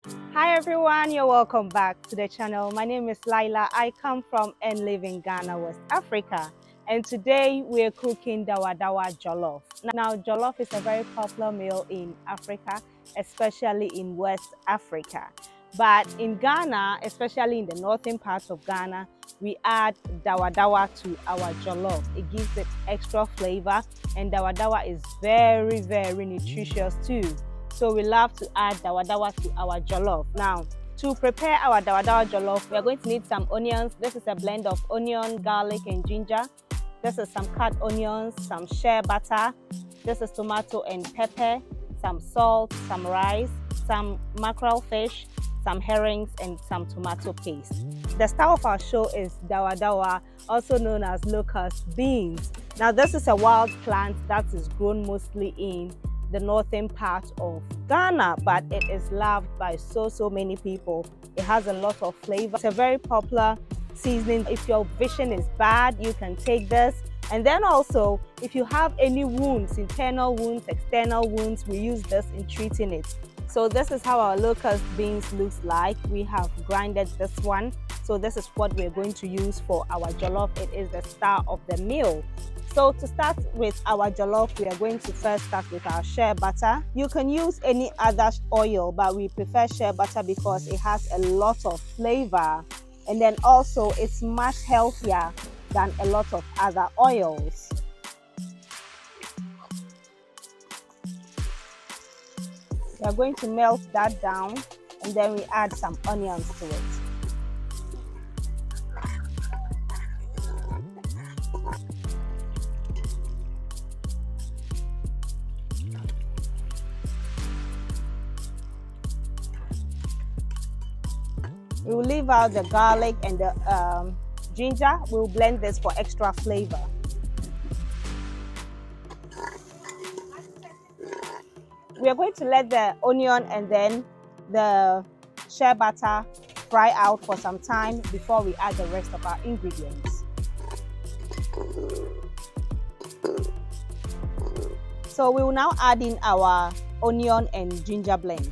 Hi everyone, you're welcome back to the channel. My name is Laila. I come from and live in Ghana, West Africa. And today we're cooking Dawadawa Jollof. Now, Jollof is a very popular meal in Africa, especially in West Africa. But in Ghana, especially in the northern parts of Ghana, we add Dawadawa to our Jollof. It gives it extra flavor, and Dawadawa is very, very nutritious too. So we love to add Dawadawa to our jollof. Now, to prepare our Dawadawa jollof, we are going to need some onions. This is a blend of onion, garlic, and ginger. This is some cut onions, some shea butter. This is tomato and pepper, some salt, some rice, some mackerel fish, some herrings, and some tomato paste. The star of our show is Dawadawa, also known as locust beans. Now, this is a wild plant that is grown mostly in the northern part of Ghana, but it is loved by so many people. It has a lot of flavor. It's a very popular seasoning. If your vision is bad, you can take this. And then also, if you have any wounds, internal wounds, external wounds, we use this in treating it. So this is how our locust beans looks like. We have grinded this one. So this is what we're going to use for our jollof. It is the star of the meal. So to start with our jollof, we are going to first start with our shea butter. You can use any other oil, but we prefer shea butter because it has a lot of flavor. And then also it's much healthier than a lot of other oils. We are going to melt that down, and then we add some onions to it. We will leave out the garlic and the ginger. We will blend this for extra flavor. We are going to let the onion and then the shea butter fry out for some time before we add the rest of our ingredients. So we will now add in our onion and ginger blend.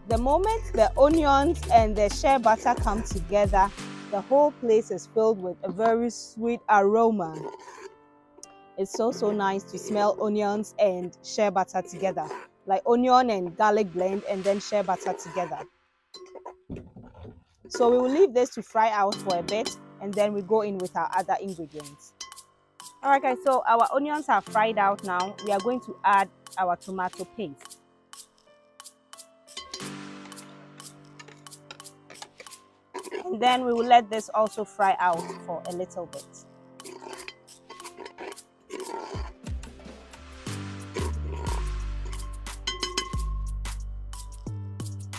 The moment the onions and the shea butter come together, the whole place is filled with a very sweet aroma. It's so nice to smell onions and shea butter together, like onion and garlic blend and then shea butter together. So we will leave this to fry out for a bit, and then we go in with our other ingredients. Alright guys, so our onions are fried out now. We are going to add our tomato paste. And then we will let this also fry out for a little bit.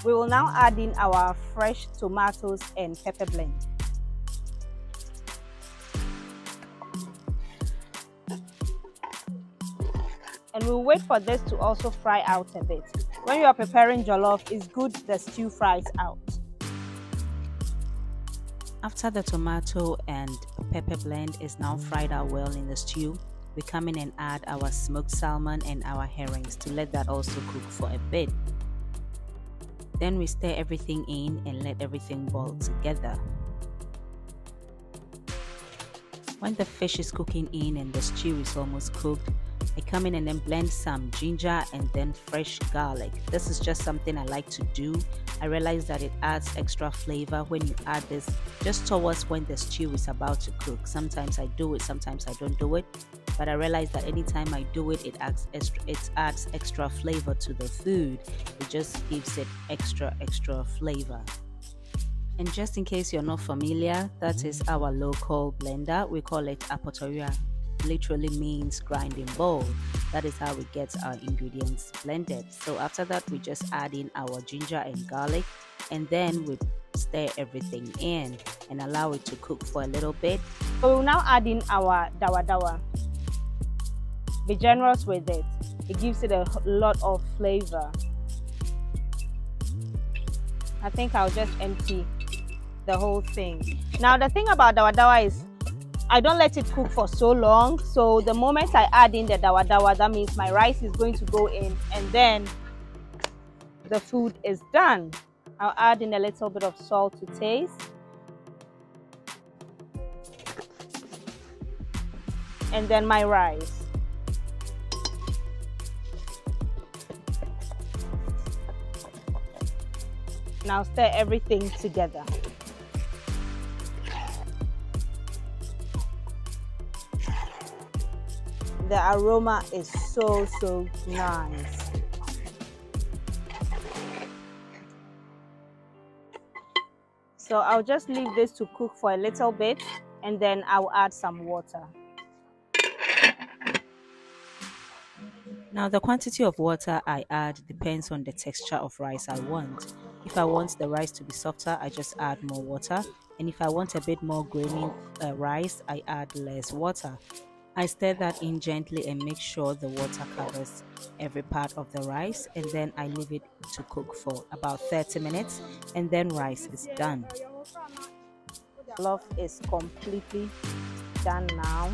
We will now add in our fresh tomatoes and pepper blend. And we'll wait for this to also fry out a bit. When you are preparing jollof, it's good the stew fries out. After the tomato and pepper blend is now fried out well in the stew, we come in and add our smoked salmon and our herrings to let that also cook for a bit. Then we stir everything in and let everything boil together. When the fish is cooking in and the stew is almost cooked, I come in and then blend some ginger and then fresh garlic. This is just something I like to do. I realize that it adds extra flavor when you add this just towards when the stew is about to cook. Sometimes I do it, sometimes I don't do it. But I realize that anytime I do it, it adds extra flavor to the food. It just gives it extra flavor. And just in case you're not familiar, that is our local blender. We call it apotoria. Literally means grinding bowl. That is how we get our ingredients blended. So after that, we just add in our ginger and garlic, and then we stir everything in and allow it to cook for a little bit. So we will now add in our dawadawa. Be generous with it. It gives it a lot of flavor. I think I'll just empty the whole thing. Now the thing about dawadawa is I don't let it cook for so long. So the moment I add in the dawadawa, that means my rice is going to go in, and then the food is done. I'll add in a little bit of salt to taste. And then my rice. Now stir everything together. The aroma is so nice. So I'll just leave this to cook for a little bit, and then I'll add some water. Now the quantity of water I add depends on the texture of rice I want. If I want the rice to be softer, I just add more water, and if I want a bit more grainy rice, I add less water. I stir that in gently and make sure the water covers every part of the rice, and then I leave it to cook for about 30 minutes, and then rice is done. Jollof is completely done now.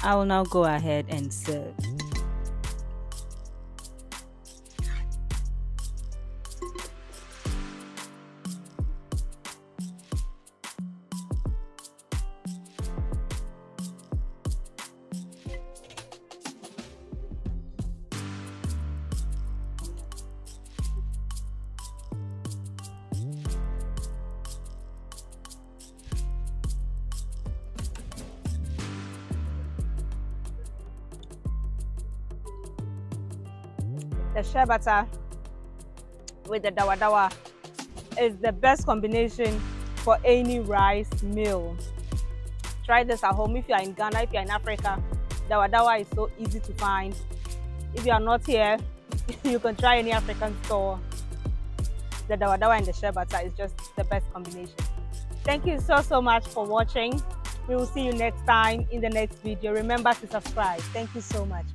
I will now go ahead and serve. The shea butter with the dawadawa is the best combination for any rice meal. Try this at home. If you are in Ghana, if you are in Africa, dawadawa is so easy to find. If you are not here, you can try any African store. The dawadawa and the shea butter is just the best combination. Thank you so much for watching. We will see you next time in the next video. Remember to subscribe. Thank you so much.